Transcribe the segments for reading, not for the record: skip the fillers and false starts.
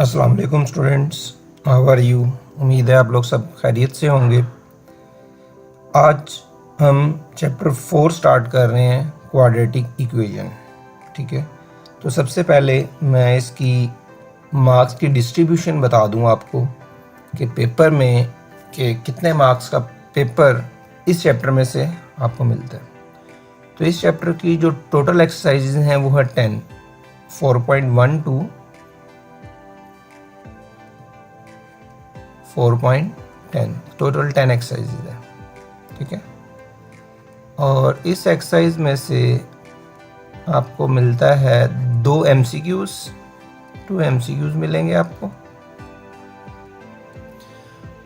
अस्सलाम वालेकुम students, how are you. उम्मीद है आप लोग सब खैरियत से होंगे। आज हम चैप्टर 4 स्टार्ट कर रहे हैं, क्वाड्रेटिक इक्वेशन। ठीक है, तो सबसे पहले मैं इसकी मार्क्स की डिस्ट्रीब्यूशन बता दूं आपको कि पेपर में कि कितने मार्क्स का पेपर इस चैप्टर में से आपको मिलता है। तो इस चैप्टर की जो टोटल एक्सरसाइजेज हैं वो है 10, 4.1 4.10, टोटल 10 एक्सरसाइजेज है। ठीक है, और इस एक्सरसाइज में से आपको मिलता है 2 MCQs, 2 MCQs मिलेंगे आपको।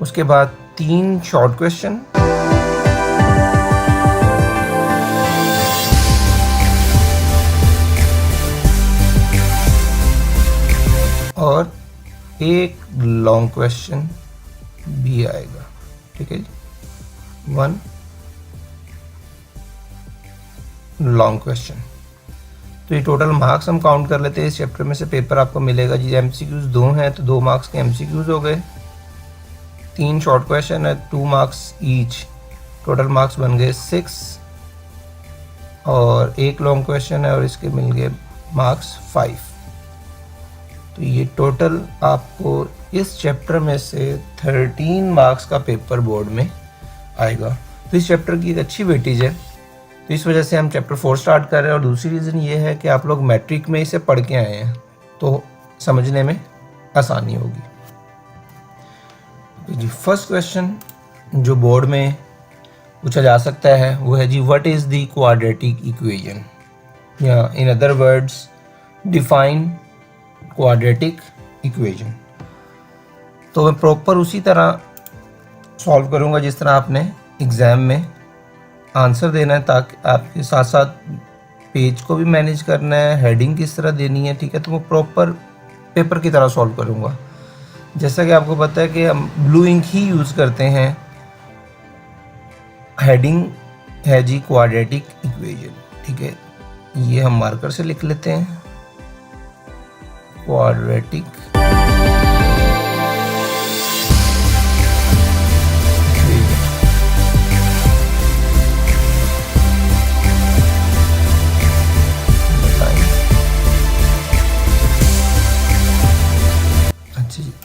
उसके बाद 3 शॉर्ट क्वेश्चन और एक लॉन्ग क्वेश्चन भी आएगा। ठीक है जी, 1 लॉन्ग क्वेश्चन। तो ये टोटल मार्क्स हम काउंट कर लेते हैं। इस चैप्टर में से पेपर आपको मिलेगा जी, MCQs 2 हैं तो 2 मार्क्स के MCQs हो गए, 3 शॉर्ट क्वेश्चन है 2 मार्क्स ईच, टोटल मार्क्स बन गए 6, और एक लॉन्ग क्वेश्चन है और इसके मिल गए मार्क्स 5। तो ये टोटल आपको इस चैप्टर में से 13 मार्क्स का पेपर बोर्ड में आएगा। तो इस चैप्टर की एक अच्छी वेटेज है, तो इस वजह से हम चैप्टर 4 स्टार्ट कर रहे हैं। और दूसरी रीज़न ये है कि आप लोग मैट्रिक में इसे पढ़ के आए हैं तो समझने में आसानी होगी। जी, फर्स्ट क्वेश्चन जो बोर्ड में पूछा जा सकता है वो है जी, what is the quadratic equation, या in other words define quadratic equation. तो मैं प्रॉपर उसी तरह सॉल्व करूंगा जिस तरह आपने एग्ज़ाम में आंसर देना है, ताकि आपके साथ साथ पेज को भी मैनेज करना है, हेडिंग किस तरह देनी है। ठीक है, तो वो प्रॉपर पेपर की तरह सॉल्व करूंगा। जैसा कि आपको पता है कि हम ब्लू इंक ही यूज़ करते हैं। हेडिंग है जी क्वाड्रेटिक इक्वेशन। ठीक है, ये हम मार्कर से लिख लेते हैं, क्वाड्रेटिक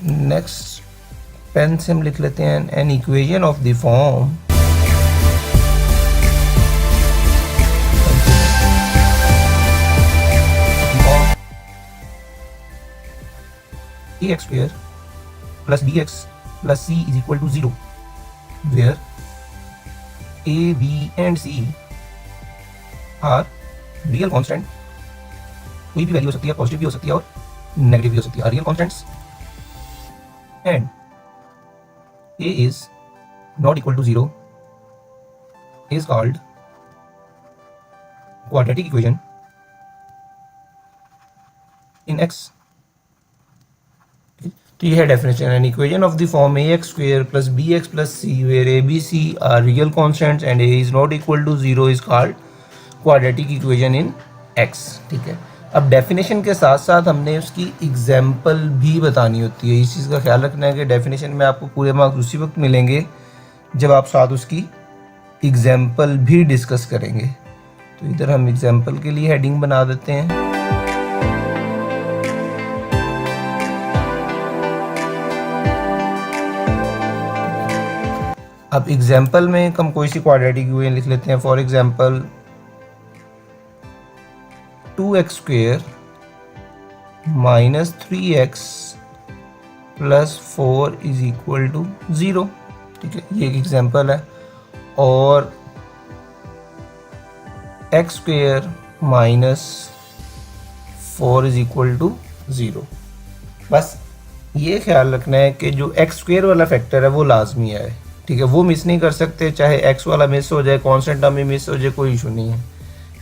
नेक्स्ट पेन से हम लिख लेते हैं N equation of the form ax square plus bx plus c is equal to 0, where a, b and c are real constant। कोई भी वैल्यू हो सकती है, पॉजिटिव भी हो सकती है और नेगेटिव भी हो सकती है, real constants. and a is not equal to 0 is called quadratic equation in x। तो ये है definition, an equation of the form ax square plus bx plus c where a b c are real constants and a is not equal to 0 is called quadratic equation in x। ठीक है, अब definition के साथ साथ हमने उसकी example भी बतानी होती है। इस चीज़ का ख्याल रखना है कि डेफिनेशन में आपको पूरे मार्क्स उसी वक्त मिलेंगे जब आप साथ उसकी एग्जाम्पल भी डिस्कस करेंगे। तो इधर हम एग्जाम्पल के लिए हेडिंग बना देते हैं। अब एग्जाम्पल में हम कोई सी क्वाड्रेटिक इक्वेशन लिख लेते हैं। For example 2x square minus 3x plus 4 is equal to 0। ठीक है, ये एक एग्जाम्पल है। और x square minus 4 is equal to 0। बस ये ख्याल रखना है कि जो x स्क्वेयर वाला फैक्टर है वो लाजमी है। ठीक है, वो मिस नहीं कर सकते, चाहे x वाला मिस हो जाए, कॉन्स्टेंट टर्म में मिस हो जाए, कोई इशू नहीं है,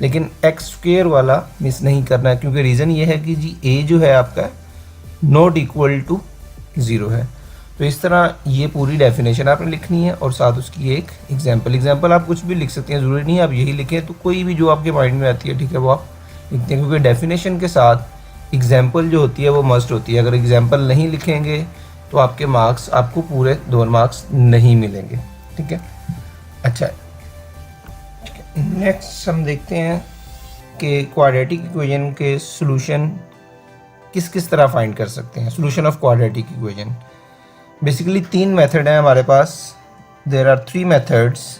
लेकिन x स्क्वेयर वाला मिस नहीं करना है, क्योंकि रीज़न ये है कि जी a जो है आपका नॉट इक्वल टू 0 है। तो इस तरह ये पूरी डेफिनेशन आपने लिखनी है और साथ उसकी एक एग्जाम्पल आप कुछ भी लिख सकते हैं, ज़रूरी नहीं आप यही लिखें, तो कोई भी जो आपके माइंड में आती है, ठीक है, वो आप लिखते हैं, क्योंकि डेफिनेशन के साथ एग्जाम्पल जो होती है वो मस्ट होती है। अगर एग्जाम्पल नहीं लिखेंगे तो आपके मार्क्स, आपको पूरे 2 मार्क्स नहीं मिलेंगे। ठीक है, अच्छा नेक्स्ट हम देखते हैं कि क्वाड्रेटिक इक्वेशन के सॉल्यूशन किस किस तरह फाइंड कर सकते हैं। Solution of quadratic equation basically 3 method हैं हमारे पास। There are 3 methods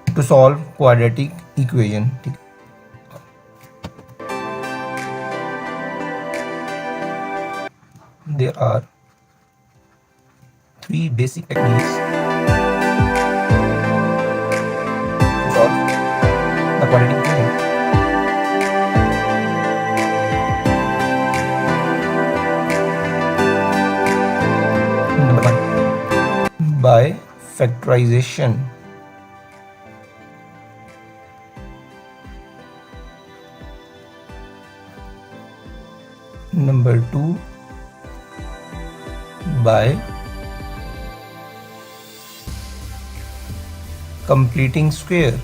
to solve quadratic equation. ठीक, there are 3 basic techniques to solve the quadratic equation. Number 1, by factorization. Number 2, by completing square.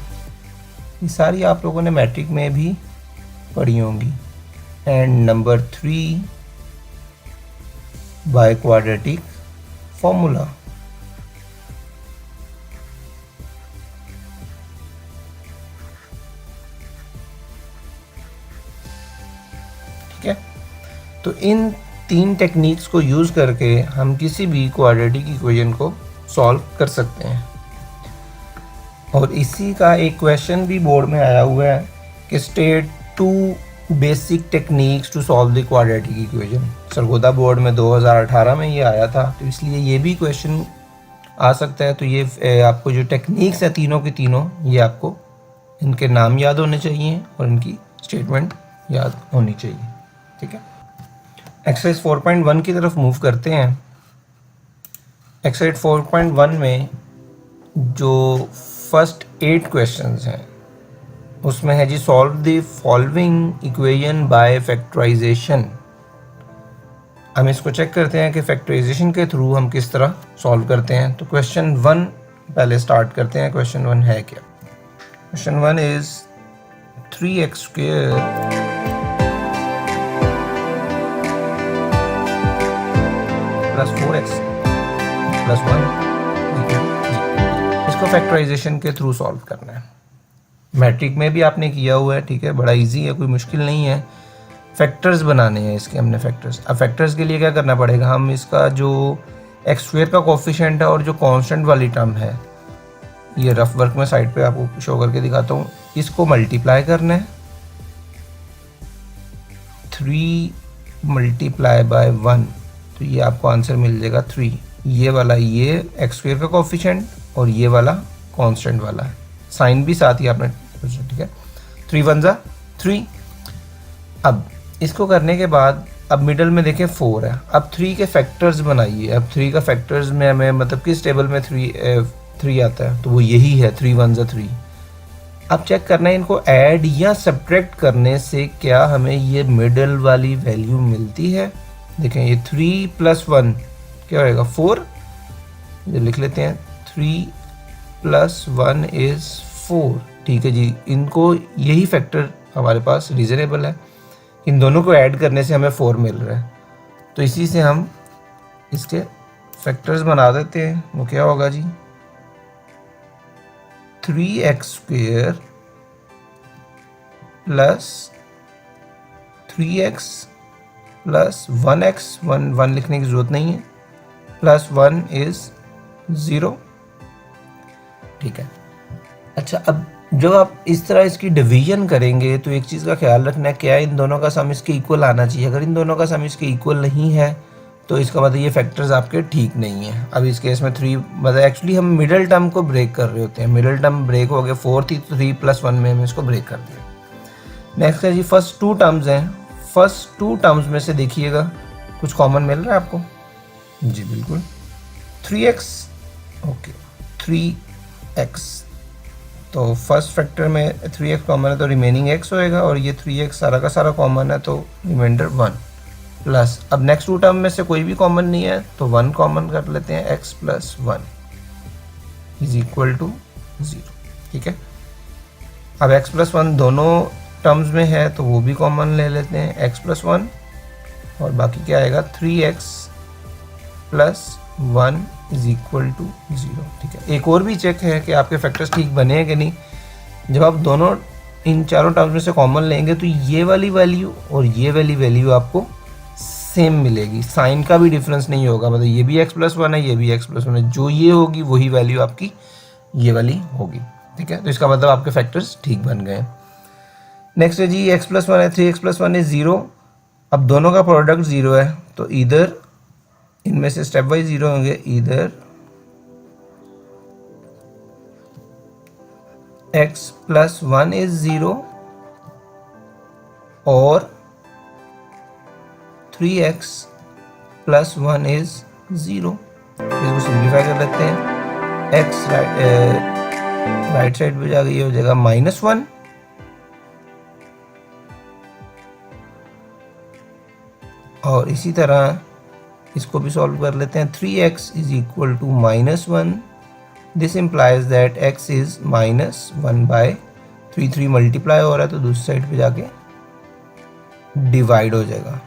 ये सारी आप लोगों ने मैट्रिक में भी पढ़ी होंगी। And number 3, by quadratic formula. ठीक है, तो इन 3 टेक्निक्स को यूज़ करके हम किसी भी क्वाड्रेटिक इक्वेशन को सॉल्व कर सकते हैं। और इसी का एक क्वेश्चन भी बोर्ड में आया हुआ है कि state 2 basic techniques to solve the quadratic equation. Sargodha board में 2018 में ये आया था, तो इसलिए ये भी क्वेश्चन आ सकता है। तो ये आपको जो टेक्निक्स है तीनों की तीनों, ये आपको इनके नाम याद होने चाहिए और इनकी स्टेटमेंट याद होनी चाहिए। ठीक है, एक्सरसाइज 4.1 की तरफ मूव करते हैं। एक्सरसाइज 4.1 में जो फर्स्ट 8 क्वेश्चंस हैं उसमें है जी solve the following equation by factorisation. हम इसको चेक करते हैं कि फैक्टराइजेशन के थ्रू हम किस तरह सॉल्व करते हैं। तो क्वेश्चन 1 पहले स्टार्ट करते हैं। क्वेश्चन 1 है क्या? Question 1 is 3x square plus 4x plus 1। इसको फैक्टराइजेशन के थ्रू सॉल्व करना है। मैट्रिक में भी आपने किया हुआ है, ठीक है, बड़ा इजी है, कोई मुश्किल नहीं है। फैक्टर्स बनाने हैं इसके हमने फैक्टर्स। अब फैक्टर्स के लिए क्या करना पड़ेगा, हम इसका जो एक्स स्क्वायर का कोफिशिएंट है और जो कांस्टेंट वाली टर्म है, ये रफ वर्क में साइड पे आपको शो करके दिखाता हूँ, इसको मल्टीप्लाई करना है। 3 मल्टीप्लाई बाय 1, तो ये आपको आंसर मिल जाएगा 3। ये वाला ये एक्स स्क्वायर का कोफिशिएंट और ये वाला कांस्टेंट वाला है, साइन भी साथ ही आपने, ठीक है। 3 1 जा 3। अब इसको करने के बाद अब मिडल में देखें 4 है। अब 3 के फैक्टर्स बनाइए। अब 3 का फैक्टर्स में हमें मतलब किस टेबल में 3 आता है, तो वो यही है 3 1 जा 3। अब चेक करना है इनको ऐड या सब्ट्रैक्ट करने से क्या हमें ये मिडल वाली वैल्यू मिलती है। देखें ये 3 + 1 क्या होएगा 4। ये लिख लेते हैं 3 + 1 इज़ 4। ठीक है जी, इनको यही फैक्टर हमारे पास रीज़नेबल है। इन दोनों को ऐड करने से हमें 4 मिल रहा है, तो इसी से हम इसके फैक्टर्स बना देते हैं। वो क्या होगा जी, 3x square plus 3x plus 1x, 1 लिखने की ज़रूरत नहीं है, प्लस 1 इज़ 0। ठीक है, अच्छा अब जब आप इस तरह इसकी डिवीजन करेंगे तो एक चीज़ का ख्याल रखना है, क्या इन दोनों का सम इसके इक्वल आना चाहिए। अगर इन दोनों का सम इसके इक्वल नहीं है तो इसका मतलब ये फैक्टर्स आपके ठीक नहीं है। अब इस केस में 3 मतलब एक्चुअली हम मिडिल टर्म को ब्रेक कर रहे होते हैं। मिडिल टर्म ब्रेक हो गया, 4 थी, 3 + 1 में हम इसको ब्रेक कर दिया। नेक्स्ट है जी फर्स्ट 2 टर्म्स हैं। फर्स्ट 2 टर्म्स में से देखिएगा कुछ कॉमन मिल रहा है आपको जी, बिल्कुल 3x, ओके 3x। तो फर्स्ट फैक्टर में 3x कॉमन है तो रिमेनिंग x होएगा, और ये 3x सारा का सारा कॉमन है तो रिमाइंडर 1 प्लस। अब नेक्स्ट 2 टर्म में से कोई भी कॉमन नहीं है तो 1 कॉमन कर लेते हैं, x + 1 इज इक्वल टू 0। ठीक है, अब x + 1 दोनों टर्म्स में है तो वो भी कॉमन ले लेते हैं, x प्लस 1, और बाकी क्या आएगा 3x plus 1 is equal to 0। ठीक है, एक और भी चेक है कि आपके फैक्टर्स ठीक बने हैं कि नहीं। जब आप दोनों इन चारों टर्म्स में से कॉमन लेंगे तो ये वाली वैल्यू और ये वाली वैल्यू आपको सेम मिलेगी, साइन का भी डिफरेंस नहीं होगा, मतलब ये भी x प्लस 1 है, ये भी x प्लस 1 है, जो ये होगी वही वैल्यू आपकी ये वाली होगी। ठीक है, तो इसका मतलब आपके फैक्टर्स ठीक बन गए। नेक्स्ट है जी x प्लस 1 है, 3x प्लस 1 इज 0। अब दोनों का प्रोडक्ट 0 है तो इधर इनमें से स्टेप वाइज 0 होंगे, इधर x प्लस 1 इज 0 और 3x प्लस 1 इज 0। इसको सिंप्लीफाई कर लेते हैं, x राइट साइड पे जाके ये हो जाएगा -1 और इसी तरह इसको भी सॉल्व कर लेते हैं। 3x is equal to -1, this implies that x is -1/3। 3 multiply हो रहा है तो दूसरी साइड पे जाके डिवाइड हो जाएगा।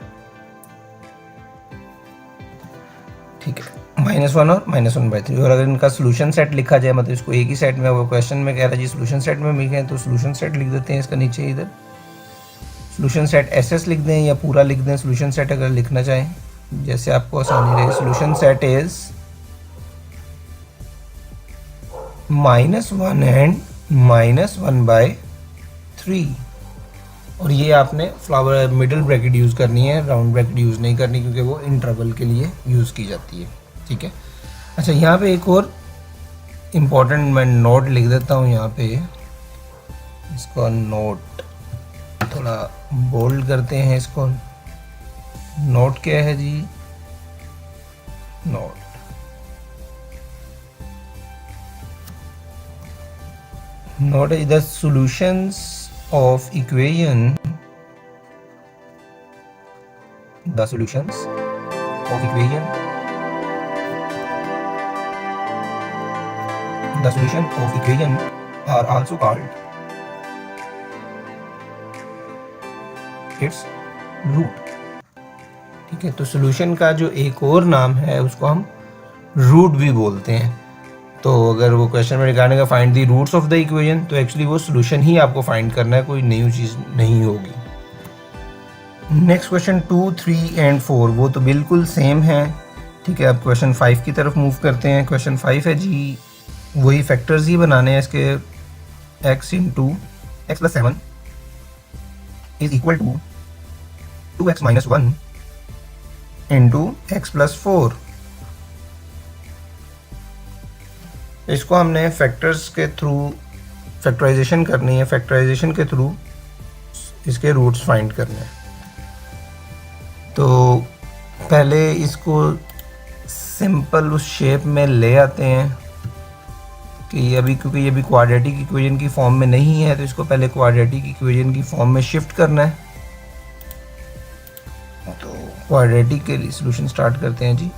ठीक है, -1 और -1/3। और अगर इनका सोल्यूशन सेट लिखा जाए, मतलब इसको एक ही सेट में, वो क्वेश्चन में कह रहा है जी सोल्यूशन सेट में मिल गए, तो सोल्यूशन सेट लिख देते हैं इसका नीचे इधर। सोल्यूशन सेट SS लिख दें या पूरा लिख दें सोल्यूशन सेट अगर लिखना चाहें, जैसे आपको आसानी रहे। Solution set is -1 and -1/3। और ये आपने फ्लावर मिडिल ब्रैकेट यूज़ करनी है, राउंड ब्रैकेट यूज़ नहीं करनी, क्योंकि वो इंटरवल के लिए यूज़ की जाती है। ठीक है, अच्छा यहाँ पे एक और इम्पोर्टेंट मैं नोट लिख देता हूँ यहाँ पे, इसको नोट थोड़ा बोल्ड करते हैं इसको। नोट क्या है जी, note is the solutions of equation, the solutions of equation, the solution of equation are also called its root। ठीक है, तो सॉल्यूशन का जो एक और नाम है उसको हम रूट भी बोलते हैं। तो अगर वो क्वेश्चन में निकालने का find the roots of the equation, तो एक्चुअली वो सॉल्यूशन ही आपको फाइंड करना है, कोई नई चीज़ नहीं होगी। नेक्स्ट क्वेश्चन 2, 3 एंड 4 वो तो बिल्कुल सेम है। ठीक है, अब क्वेश्चन 5 की तरफ मूव करते हैं। क्वेश्चन 5 है जी, वही फैक्टर्स ही बनाने हैं इसके। x into x plus 7 is equal to 2x minus 1 into x plus 4। इसको हमने फैक्टर्स के थ्रू फैक्टराइजेशन करनी है, फैक्टराइजेशन के थ्रू इसके रूट्स फाइंड करने हैं। तो पहले इसको सिंपल उस शेप में ले आते हैं कि अभी, क्योंकि ये भी क्वाड्रेटिक इक्वेशन की फॉर्म में नहीं है, तो इसको पहले क्वाड्रेटिक इक्वेशन की फॉर्म में शिफ्ट करना है। तो क्वाड्रेटिक के लिए सॉल्यूशन स्टार्ट करते हैं जी।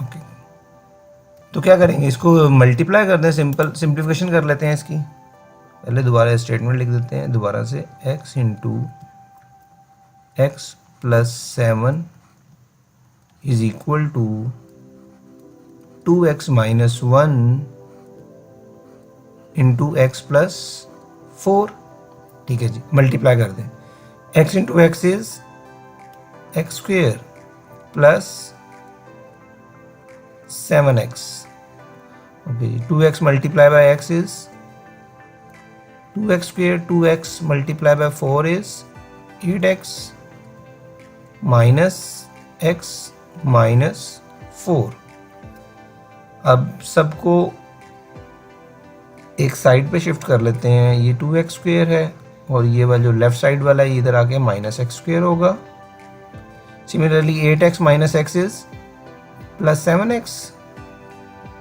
ओके, तो क्या करेंगे, इसको मल्टीप्लाई कर दें, सिंप्लीफिकेशन कर लेते हैं इसकी। पहले दोबारा स्टेटमेंट लिख देते हैं दोबारा से, x into x plus 7 is equal to 2x minus 1 into x plus 4। ठीक है जी, मल्टीप्लाई कर दें। x into x is x square plus 7x। Okay, 2x multiply by x is 2x square, 2x multiplied by 4 is 8x minus x minus 4। अब सबको एक side पे shift कर लेते हैं। ये 2x स्क्वेयर है और ये वाला जो लेफ्ट साइड वाला है इधर आके माइनस एक्स स्क्वेयर होगा। Similarly 8x minus x is plus 7x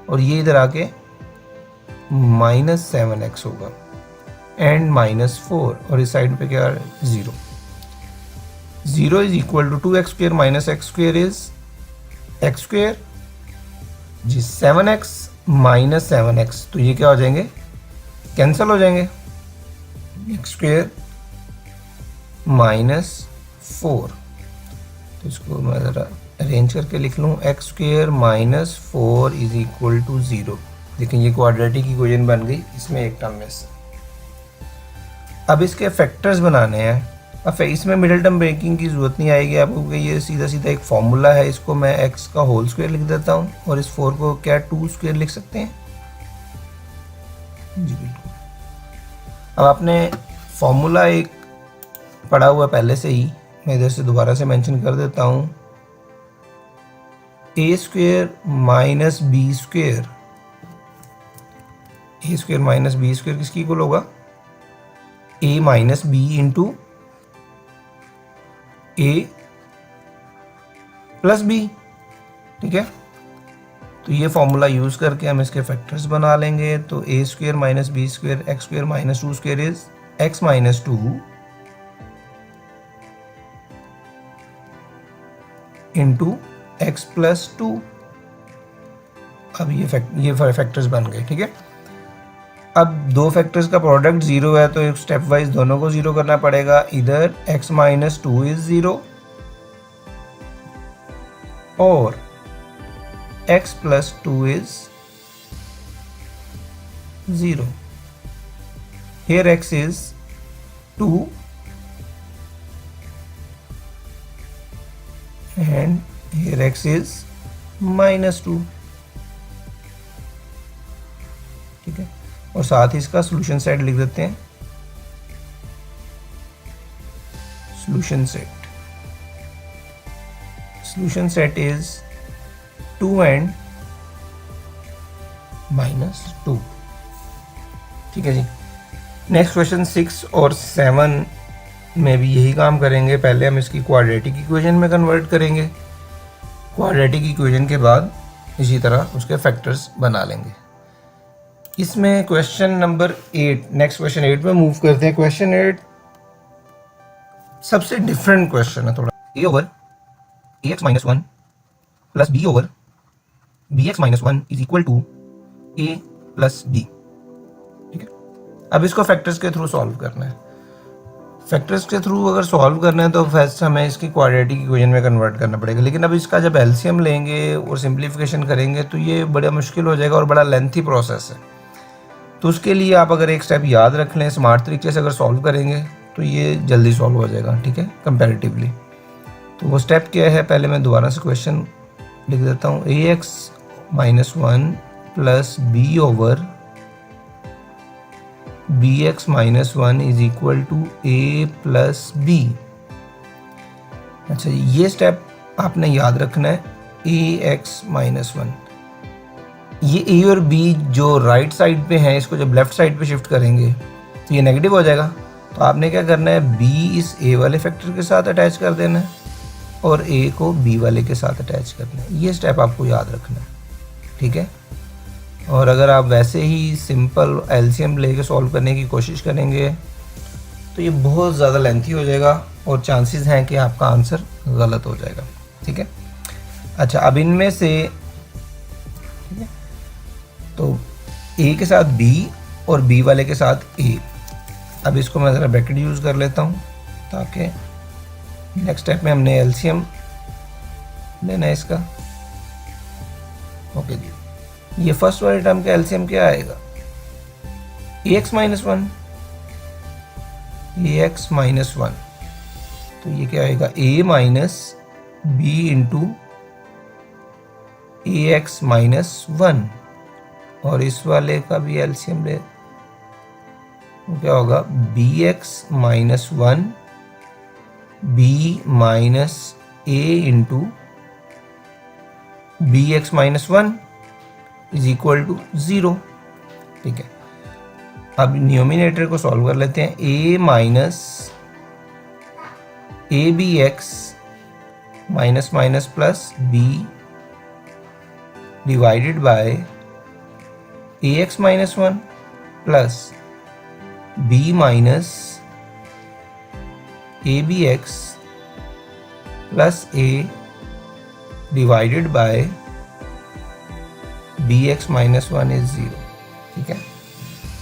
और ये इधर आके माइनस 7x होगा एंड माइनस 4, और इस साइड पे क्या है 0। 0 is equal to 2x square minus x square is x square जी, 7x माइनस 7x, तो ये क्या हो जाएंगे कैंसिल हो जाएंगे, एक्स स्क्वेयर माइनस 4, तो इसको मैं ज़रा अरेंज करके लिख लूँ, x square minus 4 is equal to 0। लेकिन ये क्वाड्रेटिक इक्वेशन बन गई इसमें एक टर्म में से। अब इसके फैक्टर्स बनाने हैं। अब इसमें मिडिल टर्म ब्रेकिंग की ज़रूरत नहीं आएगी आपको, क्योंकि ये सीधा सीधा एक फॉर्मूला है। इसको मैं x का होल स्क्वायर लिख देता हूँ और इस 4 को क्या 2 स्क्वायर लिख सकते हैं जी, बिल्कुल। अब आपने फॉर्मूला एक पढ़ा हुआ पहले से ही, मैं इधर से दोबारा से मेंशन कर देता हूँ, ए स्क्वेयर माइनस बी स्क्वेयर, ए स्क्वेयर माइनस बी स्क्वेयर किसकी इक्वल होगा, ए माइनस बी इंटू ए प्लस बी। ठीक है, तो ये फॉर्मूला यूज करके हम इसके फैक्टर्स बना लेंगे। तो A square minus B square, X square minus 2 square is X minus 2 into x plus 2। अब ये फैक्टर्स बन गए। ठीक है, अब दो फैक्टर्स का प्रोडक्ट 0 है, तो स्टेप वाइज दोनों को 0 करना पड़ेगा। इधर x माइनस 2 इज 0 और x plus 2 is 0। Here x is 2 and here x is minus 2। ठीक है, और साथ ही इसका सोल्यूशन सेट लिख देते हैं। Solution set is 2 and minus 2। ठीक है जी। नेक्स्ट क्वेश्चन 6 और 7 में भी यही काम करेंगे। पहले हम इसकी क्वाड्रेटिक इक्वेशन में कन्वर्ट करेंगे, क्वाड्रेटिक इक्वेशन के बाद इसी तरह उसके फैक्टर्स बना लेंगे। इसमें क्वेश्चन नंबर 8, नेक्स्ट क्वेश्चन 8 में मूव करते हैं। क्वेश्चन 8 सबसे डिफरेंट क्वेश्चन है थोड़ा। A over A x minus 1 plus B over B x minus 1 is equal to A plus B. ठीक है, अब इसको फैक्टर्स के थ्रू सॉल्व करना है। फैक्टर्स के थ्रू अगर सॉल्व करना है तो फर्स्ट हमें इसकी क्वाड्रेटिक इक्वेशन में कन्वर्ट करना पड़ेगा। लेकिन अब इसका जब एलसीएम लेंगे और सिंप्लीफिकेशन करेंगे तो ये बड़ा मुश्किल हो जाएगा और बड़ा लेंथी प्रोसेस है। तो उसके लिए आप अगर एक स्टेप याद रख लें, स्मार्ट तरीके से अगर सॉल्व करेंगे तो ये जल्दी सॉल्व हो जाएगा। ठीक है, कंपैरेटिवली। तो वो स्टेप क्या है, पहले मैं दोबारा से क्वेश्चन लिख देता हूँ। A x minus 1 plus B over B x minus 1 is equal to A plus B. अच्छा, ये स्टेप आपने याद रखना है। ए एक्स माइनस 1, ये ए और बी जो राइट साइड पे हैं, इसको जब लेफ्ट साइड पे शिफ्ट करेंगे तो ये नेगेटिव हो जाएगा। तो आपने क्या करना है, बी इस ए वाले फैक्टर के साथ अटैच कर देना है और ए को बी वाले के साथ अटैच करना है। ये स्टेप आपको याद रखना है। ठीक है, और अगर आप वैसे ही सिंपल एलसीएम लेके सॉल्व करने की कोशिश करेंगे तो ये बहुत ज़्यादा लेंथी हो जाएगा और चांसेस हैं कि आपका आंसर गलत हो जाएगा। ठीक है, अच्छा, अब इनमें से ठीक है, तो ए के साथ बी और बी वाले के साथ ए। अब इसको मैं ज़रा ब्रैकेट यूज़ कर लेता हूँ ताकि नेक्स्ट स्टेप में हमने एलसीएम लेना है इसका। ओके जी, ये फर्स्ट वाले टर्म का एलसीएम क्या आएगा, ए एक्स माइनस 1, ए एक्स माइनस 1। तो ये क्या आएगा, ए माइनस बी इंटू ए एक्स माइनस 1। और इस वाले का भी एलसीएम ले तो क्या होगा, b x minus 1 b minus a into b x minus 1 is equal to 0। ठीक है, अब न्यूमिनेटर को सॉल्व कर लेते हैं। A minus A B x minus minus plus B divided by A x minus 1 plus B minus A B x plus A divided by B x minus 1 is 0। ठीक है,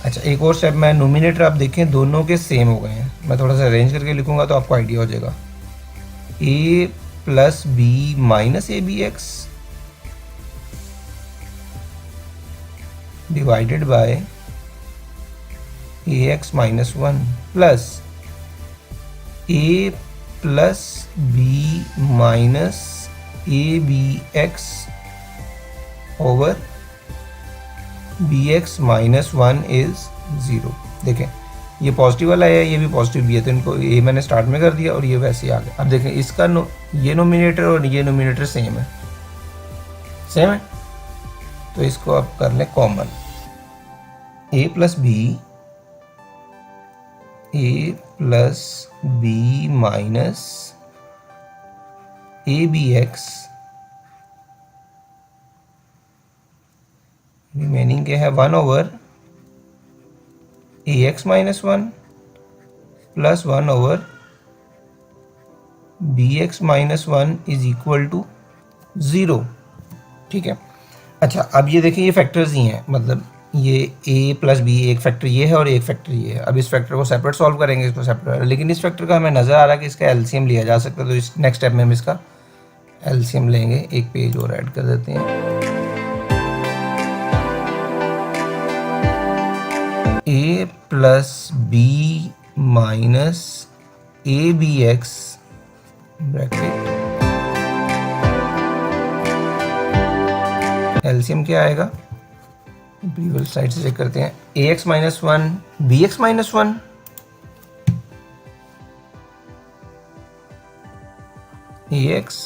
अच्छा, एक और स्टेप में, नोमिनेटर आप देखें दोनों के सेम हो गए हैं, मैं थोड़ा सा अरेंज करके लिखूंगा तो आपको आइडिया हो जाएगा। A plus B minus A B X divided by A x minus one plus A plus B minus A B X over B x minus one is zero. देखें ये पॉजिटिव वाला है, ये भी पॉजिटिव भी है, तो इनको ये मैंने स्टार्ट में कर दिया और ये वैसे ही आ गया। अब देखें इसका ये नोमिनेटर और ये नोमिनेटर सेम है, सेम है, तो इसको आप कर लें common. A plus B minus A B x, remaining क्या है 1 over A x minus one plus 1 over B x minus one is equal to 0। ठीक है। अच्छा, अब ये देखिए ये फैक्टर्स ही हैं, मतलब ये a प्लस बी, एक फैक्टर ये है और एक फैक्टर ये है। अब इस फैक्टर को सेपरेट सॉल्व करेंगे, इसको सेपरेट, लेकिन इस फैक्टर का हमें नज़र आ रहा है कि इसका एलसीएम लिया जा सकता है, तो इस नेक्स्ट स्टेप में हम इसका एलसीएम लेंगे। एक पेज और ऐड कर देते हैं। A plus B minus A B X bracket, LCM क्या आएगा, प्रीवियस साइड से चेक करते हैं। A x minus one B x minus one, A x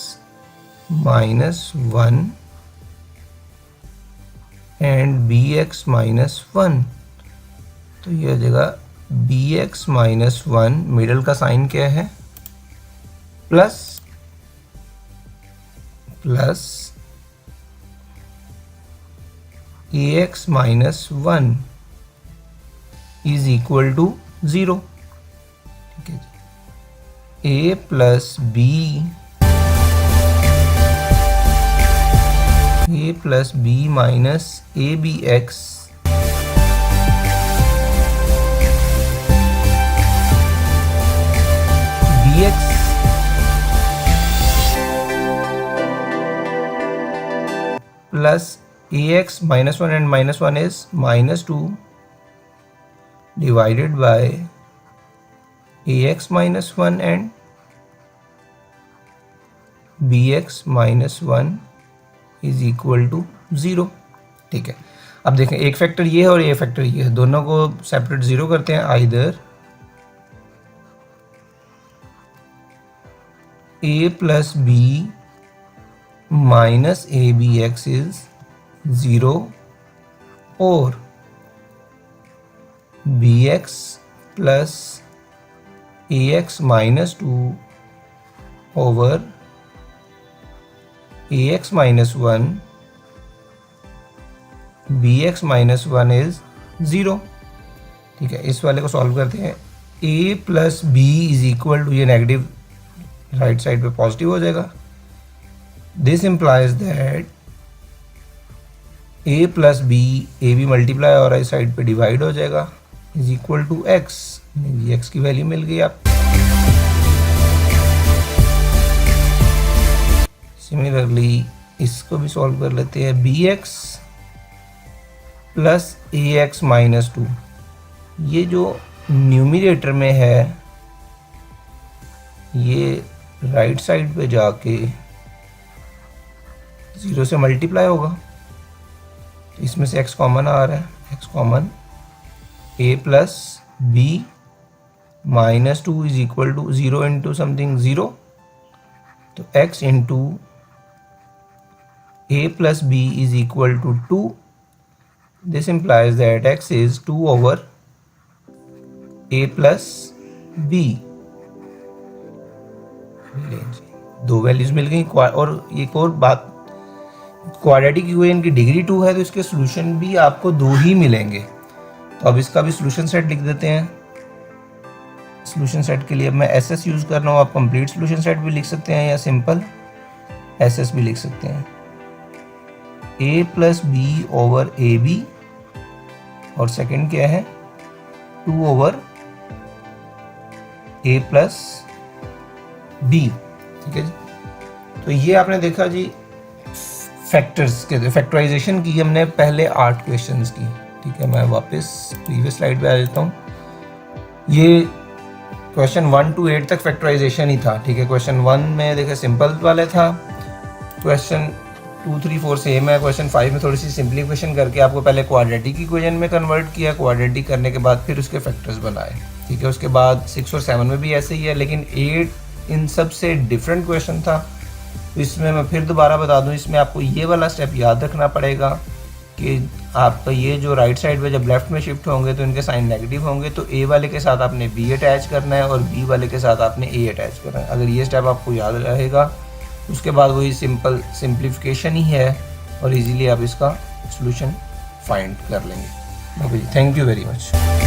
minus one and B x minus one, तो ये हो जाएगा B x minus one, middle का साइन क्या है plus, plus A x minus one is equal to 0। ठीक है जी। A plus B minus A B x b x plus ax minus 1 and minus 1 is minus 2 divided by ax minus 1 and bx minus 1 is equal to 0। ठीक है। अब देखें एक factor ये है और ये फैक्टर ये है, दोनों को सेपरेट 0 करते हैं। Either a plus B minus A B X is 0 और B x plus A x minus 2 over A x minus 1 B x minus 1 is 0। ठीक है, इस वाले को सॉल्व करते हैं। A plus B is equal to, ये नेगेटिव राइट साइड पे पॉजिटिव हो जाएगा। This implies that A plus B, A B multiply और इस साइड पे डिवाइड हो जाएगा, is equal to x. X की वैल्यू मिल गई आप। सिमिलरली इसको भी सॉल्व कर लेते हैं। बी एक्स प्लस ए एक्स माइनस 2, ये जो न्यूमिनेटर में है ये राइट साइड पे जाके 0 से मल्टीप्लाई होगा, इसमें से x कॉमन आ रहा है, x common, a plus B minus 2 is equal to 0 into something 0, तो x into a plus B is equal to 2। This implies that x is 2 over a plus b. दो values मिल गई। और एक और बात, क्वाड्रेटिक इक्वेशन की degree 2 है तो इसके सॉल्यूशन भी आपको 2 ही मिलेंगे। तो अब इसका भी सॉल्यूशन सेट लिख देते हैं। सॉल्यूशन सेट के लिए अब मैं एस एस यूज़ कर रहा हूँ, आप कंप्लीट सॉल्यूशन सेट भी लिख सकते हैं या सिंपल एस एस भी लिख सकते हैं। A plus B over A B और सेकंड क्या है 2/a प्लस b। ठीक है जी। तो ये आपने देखा जी फैक्टर्स के फैक्टराइजेशन की हमने पहले 8 क्वेश्चंस की। ठीक है, मैं वापस प्रीवियस स्लाइड पे आ जाता हूँ। ये क्वेश्चन 1 to 8 तक फैक्टराइजेशन ही था। ठीक है, क्वेश्चन 1 में देखिए सिंपल वाले था, क्वेश्चन 2, 3, 4 सेम है, क्वेश्चन 5 में थोड़ी सी सिंप्लीफिकेशन करके आपको पहले क्वाड्रेटिक इक्वेशन में कन्वर्ट किया, क्वाड्रेटिक करने के बाद फिर उसके फैक्टर्स बनाए। ठीक है, उसके बाद 6 और 7 में भी ऐसे ही है, लेकिन 8 इन सब से डिफरेंट क्वेश्चन था। तो इसमें मैं फिर दोबारा बता दूं, इसमें आपको ये वाला स्टेप याद रखना पड़ेगा कि आपका ये जो राइट साइड पे जब लेफ्ट में शिफ्ट होंगे तो इनके साइन नेगेटिव होंगे, तो ए वाले के साथ आपने बी अटैच करना है और बी वाले के साथ आपने ए अटैच करना है। अगर ये स्टेप आपको याद रहेगा उसके बाद वही सिंपल सिंप्लीफिकेशन ही है और इजीली आप इसका सॉल्यूशन फाइंड कर लेंगे। Okay, thank you very much.